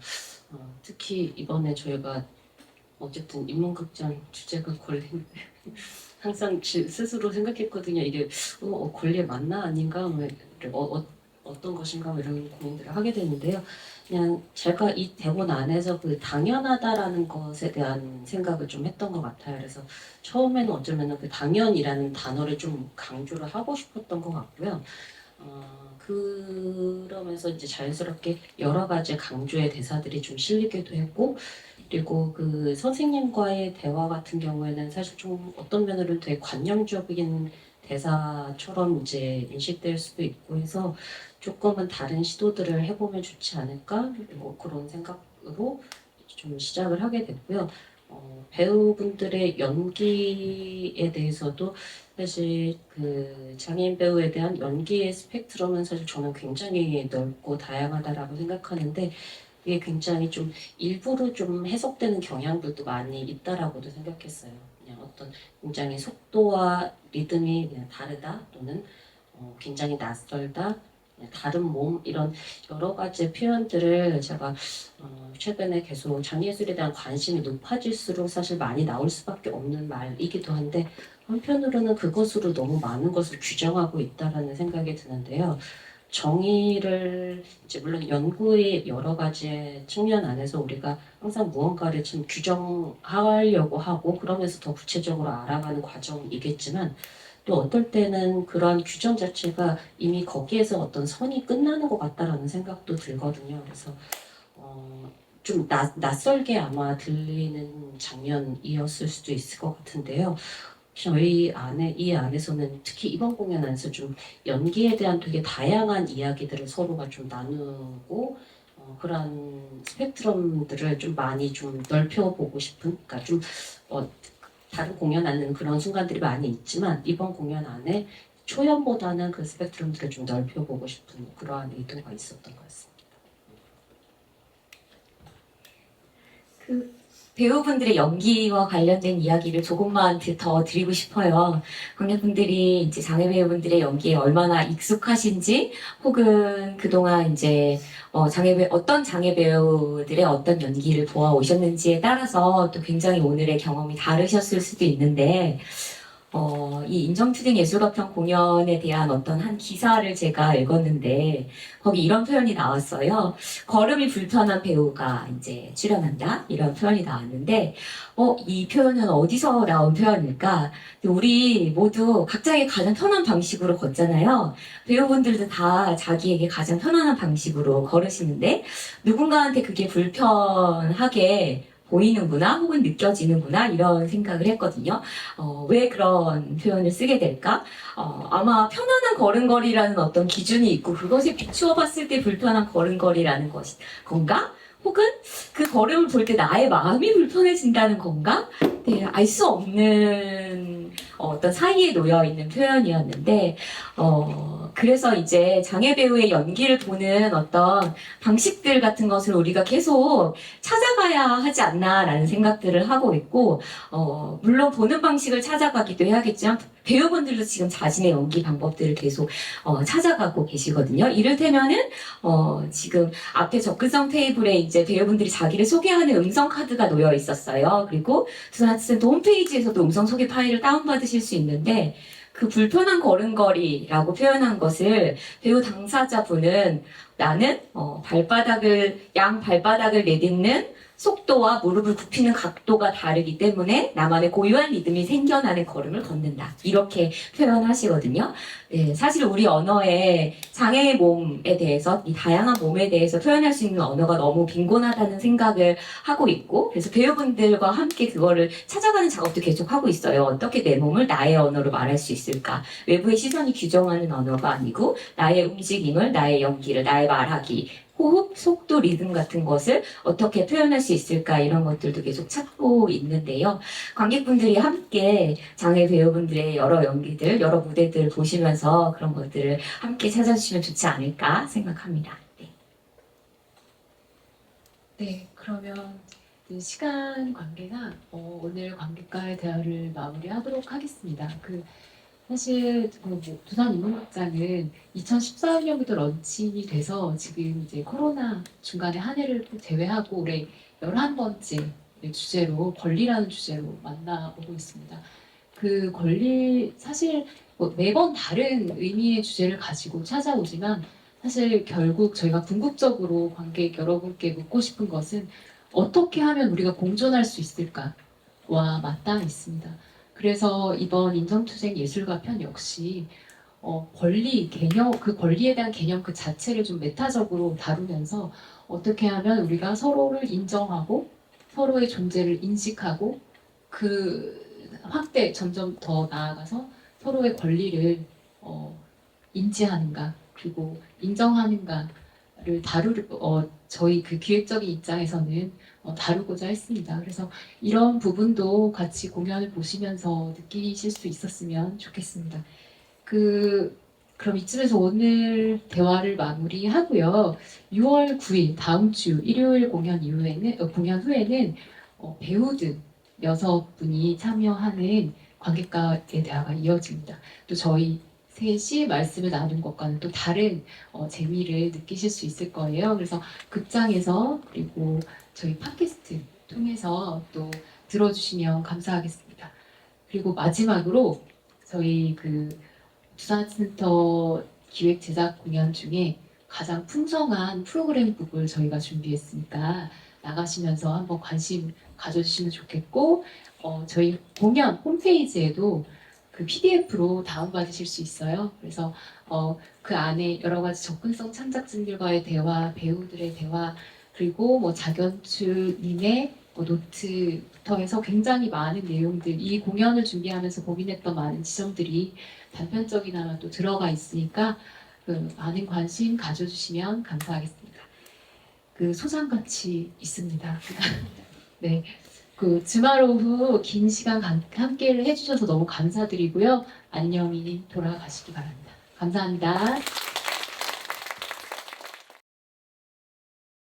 특히 이번에 저희가 어쨌든 인문극장 주제가 권리인데 항상 스스로 생각했거든요. 이게 권리 맞나 아닌가 어떤 것인가 이런 고민들을 하게 되는데요. 그냥 제가 이 대본 안에서 그 당연하다라는 것에 대한 생각을 좀 했던 것 같아요. 그래서 처음에는 어쩌면 그 당연이라는 단어를 좀 강조를 하고 싶었던 것 같고요. 그러면서 이제 자연스럽게 여러 가지 강조의 대사들이 좀 실리기도 했고, 그리고 그 선생님과의 대화 같은 경우에는 사실 좀 어떤 면으로는 되게 관념적인 대사처럼 이제 인식될 수도 있고 해서 조금은 다른 시도들을 해보면 좋지 않을까? 뭐 그런 생각으로 좀 시작을 하게 됐고요. 배우분들의 연기에 대해서도 사실 그 장애인 배우에 대한 연기의 스펙트럼은 사실 저는 굉장히 넓고 다양하다라고 생각하는데 이게 굉장히 좀 일부러 좀 해석되는 경향들도 많이 있다라고도 생각했어요. 그냥 어떤 굉장히 속도와 리듬이 그냥 다르다 또는 굉장히 낯설다 그냥 다른 몸 이런 여러 가지 표현들을 제가 최근에 계속 장예술에 대한 관심이 높아질수록 사실 많이 나올 수밖에 없는 말이기도 한데 한편으로는 그것으로 너무 많은 것을 규정하고 있다라는 생각이 드는데요. 정의를 이제 물론 연구의 여러 가지 측면 안에서 우리가 항상 무언가를 좀 규정하려고 하고 그러면서 더 구체적으로 알아가는 과정이겠지만 또 어떨 때는 그러한 규정 자체가 이미 거기에서 어떤 선이 끝나는 것 같다라는 생각도 들거든요. 그래서 좀 낯설게 아마 들리는 장면이었을 수도 있을 것 같은데요. 저희 이 안에서는 특히 이번 공연 안에서 좀 연기에 대한 되게 다양한 이야기들을 서로가 좀 나누고 그런 스펙트럼들을 좀 많이 좀 넓혀보고 싶은, 그러니까 좀 다른 공연 안에는 그런 순간들이 많이 있지만 이번 공연 안에 초연보다는 그 스펙트럼들을 좀 넓혀보고 싶은 그러한 의도가 있었던 것 같습니다. 그 배우분들의 연기와 관련된 이야기를 조금만 더 드리고 싶어요. 관객분들이 이제 장애 배우분들의 연기에 얼마나 익숙하신지, 혹은 그동안 이제 어떤 장애 배우들의 어떤 연기를 보아오셨는지에 따라서 또 굉장히 오늘의 경험이 다르셨을 수도 있는데, 이 인정투쟁 예술가평 공연에 대한 어떤 한 기사를 제가 읽었는데, 거기 이런 표현이 나왔어요. 걸음이 불편한 배우가 이제 출연한다? 이런 표현이 나왔는데, 이 표현은 어디서 나온 표현일까? 우리 모두 각자의 가장 편한 방식으로 걷잖아요. 배우분들도 다 자기에게 가장 편안한 방식으로 걸으시는데, 누군가한테 그게 불편하게 보이는구나 혹은 느껴지는구나 이런 생각을 했거든요. 왜 그런 표현을 쓰게 될까? 아마 편안한 걸음걸이라는 어떤 기준이 있고 그것에 비추어 봤을 때 불편한 걸음걸이라는 건가? 혹은 그 걸음을 볼 때 나의 마음이 불편해진다는 건가? 네, 알 수 없는 어떤 사이에 놓여 있는 표현이었는데 그래서 이제 장애 배우의 연기를 보는 어떤 방식들 같은 것을 우리가 계속 찾아가야 하지 않나라는 생각들을 하고 있고, 물론 보는 방식을 찾아가기도 해야겠지만, 배우분들도 지금 자신의 연기 방법들을 계속 찾아가고 계시거든요. 이를테면은 지금 앞에 접근성 테이블에 이제 배우분들이 자기를 소개하는 음성 카드가 놓여 있었어요. 그리고 두산아트센터 홈페이지에서도 음성 소개 파일을 다운받으실 수 있는데, 그 불편한 걸음걸이라고 표현한 것을 배우 당사자분은 나는 양 발바닥을 내딛는 속도와 무릎을 굽히는 각도가 다르기 때문에 나만의 고유한 리듬이 생겨나는 걸음을 걷는다. 이렇게 표현하시거든요. 네, 사실 우리 언어의 장애의 몸에 대해서, 이 다양한 몸에 대해서 표현할 수 있는 언어가 너무 빈곤하다는 생각을 하고 있고, 그래서 배우분들과 함께 그거를 찾아가는 작업도 계속 하고 있어요. 어떻게 내 몸을 나의 언어로 말할 수 있을까? 외부의 시선이 규정하는 언어가 아니고, 나의 움직임을, 나의 연기를, 나의 말하기, 호흡, 속도, 리듬 같은 것을 어떻게 표현할 수 있을까 이런 것들도 계속 찾고 있는데요. 관객분들이 함께 장애 배우분들의 여러 연기들, 여러 무대들 보시면서 그런 것들을 함께 찾아주시면 좋지 않을까 생각합니다. 네. 네, 그러면 이제 시간 관계상 오늘 관객과의 대화를 마무리하도록 하겠습니다. 사실 뭐 두산 인문극장은 2014년부터 런칭이 돼서 지금 이제 코로나 중간에 한 해를 또 제외하고 올해 11번째 주제로 권리라는 주제로 만나보고 있습니다. 그 권리 사실 뭐 매번 다른 의미의 주제를 가지고 찾아오지만 사실 결국 저희가 궁극적으로 관객 여러분께 묻고 싶은 것은 어떻게 하면 우리가 공존할 수 있을까와 맞닿아 있습니다. 그래서 이번 인성투쟁 예술가 편 역시 권리 개념 그 권리에 대한 개념 그 자체를 좀 메타적으로 다루면서 어떻게 하면 우리가 서로를 인정하고 서로의 존재를 인식하고 그 확대 점점 더 나아가서 서로의 권리를 인지하는가 그리고 인정하는가를 저희 그 기획적인 입장에서는 다루고자 했습니다. 그래서 이런 부분도 같이 공연을 보시면서 느끼실 수 있었으면 좋겠습니다. 그럼 이쯤에서 오늘 대화를 마무리하고요. 6월 9일 다음 주 일요일 공연 후에는 배우들 6분이 참여하는 관객과의 대화가 이어집니다. 또 저희 셋이 말씀을 나눈 것과는 또 다른 재미를 느끼실 수 있을 거예요. 그래서 극장에서 그리고 저희 팟캐스트 통해서 또 들어주시면 감사하겠습니다. 그리고 마지막으로 저희 두산센터 기획 제작 공연 중에 가장 풍성한 프로그램북을 저희가 준비했으니까 나가시면서 한번 관심 가져주시면 좋겠고 저희 공연 홈페이지에도 그 PDF로 다운받으실 수 있어요. 그래서 그 안에 여러 가지 접근성 창작진들과의 대화, 배우들의 대화, 그리고 뭐 작연출님의 노트부터 해서 굉장히 많은 내용들, 이 공연을 준비하면서 고민했던 많은 지점들이 단편적이나마 또 들어가 있으니까 많은 관심 가져주시면 감사하겠습니다. 소장같이 있습니다. 네. 주말 오후 긴 시간 함께 해주셔서 너무 감사드리고요. 안녕히 돌아가시기 바랍니다. 감사합니다.